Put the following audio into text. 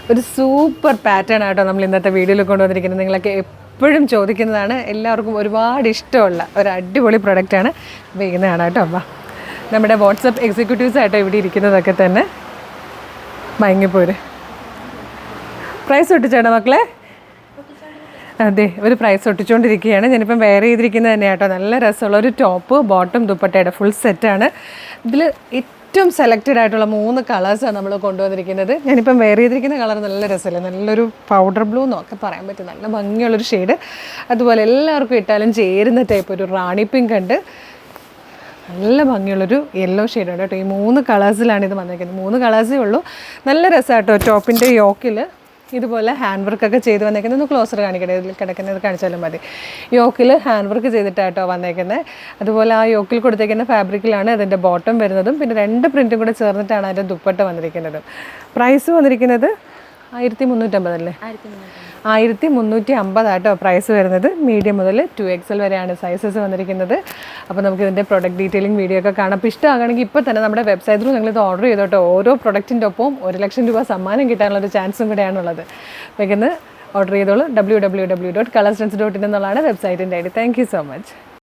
ഒരു super pattern ആട്ടോ നമ്മൾ ഇന്നത്തെ വീഡിയോയിൽ കൊണ്ടുവന്നിരിക്കുന്നത്. നിങ്ങളൊക്കെ എപ്പോഴും ചോദിക്കുന്നതാണ്, എല്ലാവർക്കും ഒരുപാട് ഇഷ്ടമുള്ള ഒരു അടിപൊളി പ്രൊഡക്റ്റാണ്. വേഗമാണ് കേട്ടോ. അപ്പം നമ്മുടെ വാട്സപ്പ് എക്സിക്യൂട്ടീവ്സ് ആയിട്ടോ ഇവിടെ ഇരിക്കുന്നതൊക്കെ തന്നെ. മയങ്ങിപ്പോര് പ്രൈസ് ഒട്ടിച്ചേട്ടാ മക്കളെ. അതെ, ഒരു പ്രൈസ് ഒട്ടിച്ചുകൊണ്ടിരിക്കുകയാണ്. ഞാനിപ്പം വെയർ ചെയ്തിരിക്കുന്നത് തന്നെ കേട്ടോ. നല്ല രസമുള്ള ഒരു ടോപ്പ്, ബോട്ടം, ദുപ്പട്ടയുടെ ഫുൾ സെറ്റാണ്. ഇതിൽ ഏറ്റവും സെലക്റ്റഡ് ആയിട്ടുള്ള 3 കളേഴ്സാണ് നമ്മൾ കൊണ്ടുവന്നിരിക്കുന്നത്. ഞാനിപ്പം വെയർ ചെയ്തിരിക്കുന്ന കളർ നല്ല രസമല്ലേ, നല്ലൊരു പൗഡർ ബ്ലൂ എന്നൊക്കെ പറയാൻ പറ്റും, നല്ല ഭംഗിയുള്ളൊരു ഷെയ്ഡ്. അതുപോലെ എല്ലാവർക്കും ഇട്ടാലും ചേരുന്ന ടൈപ്പ് ഒരു റാണി പിങ്ക് ഉണ്ട്, നല്ല ഭംഗിയുള്ളൊരു യെല്ലോ ഷെയ്ഡുണ്ട് കേട്ടോ. ഈ 3 കളേഴ്സിലാണ് ഇത് വന്നിരിക്കുന്നത്. 3 കളേഴ്സേ ഉള്ളൂ. നല്ല രസമാട്ടോ. ടോപ്പിൻ്റെ യോക്കിൽ ഇതുപോലെ ഹാൻഡ് വർക്കൊക്കെ ചെയ്ത് വന്നേക്കുന്നത്. ഒന്ന് ക്ലോസർ കാണിക്കട്ടെ, ഇതിൽ കിടക്കുന്നത് കാണിച്ചാലും മതി. യോക്കിൽ ഹാൻഡ് വർക്ക് ചെയ്തിട്ടാട്ടോ വന്നേക്കുന്നത്. അതുപോലെ ആ യോക്കിൽ കൊടുത്തേക്കുന്ന ഫാബ്രിക്കിലാണ് അതിൻ്റെ ബോട്ടം വരുന്നതും. പിന്നെ 2 പ്രിൻറ്റും കൂടെ ചേർന്നിട്ടാണ് അതിൻ്റെ ദുപ്പട്ട വന്നിരിക്കുന്നത്. പ്രൈസ് വന്നിരിക്കുന്നത് 1350 അല്ലേ, 1350 ആട്ടോ പ്രൈസ് വരുന്നത്. മീഡിയം മുതൽ 2XL വരെയാണ് സൈസസ് വന്നിരിക്കുന്നത്. അപ്പോൾ നമുക്ക് ഇതിൻ്റെ പ്രൊഡക്റ്റ് ഡീറ്റെയിലിംഗ് വീഡിയോ ഒക്കെ കാണാം. അപ്പോൾ ഇഷ്ടമാണെങ്കിൽ ഇപ്പോൾ തന്നെ നമ്മുടെ വെബ്സൈറ്റിൽ നിങ്ങളിത് ഓർഡർ ചെയ്തോട്ടോ. ഓരോ പ്രൊഡക്റ്റിൻ്റെ ഒപ്പം 1 ലക്ഷം രൂപ സമ്മാനം കിട്ടാനുള്ളൊരു ചാൻസും കൂടെയാണുള്ളത്. വേഗം ഓർഡർ ചെയ്തോളൂ. www.colorsense.in എന്നുള്ളതാണ് വെബ്സൈറ്റിൻ്റെ ID. Thank you so much.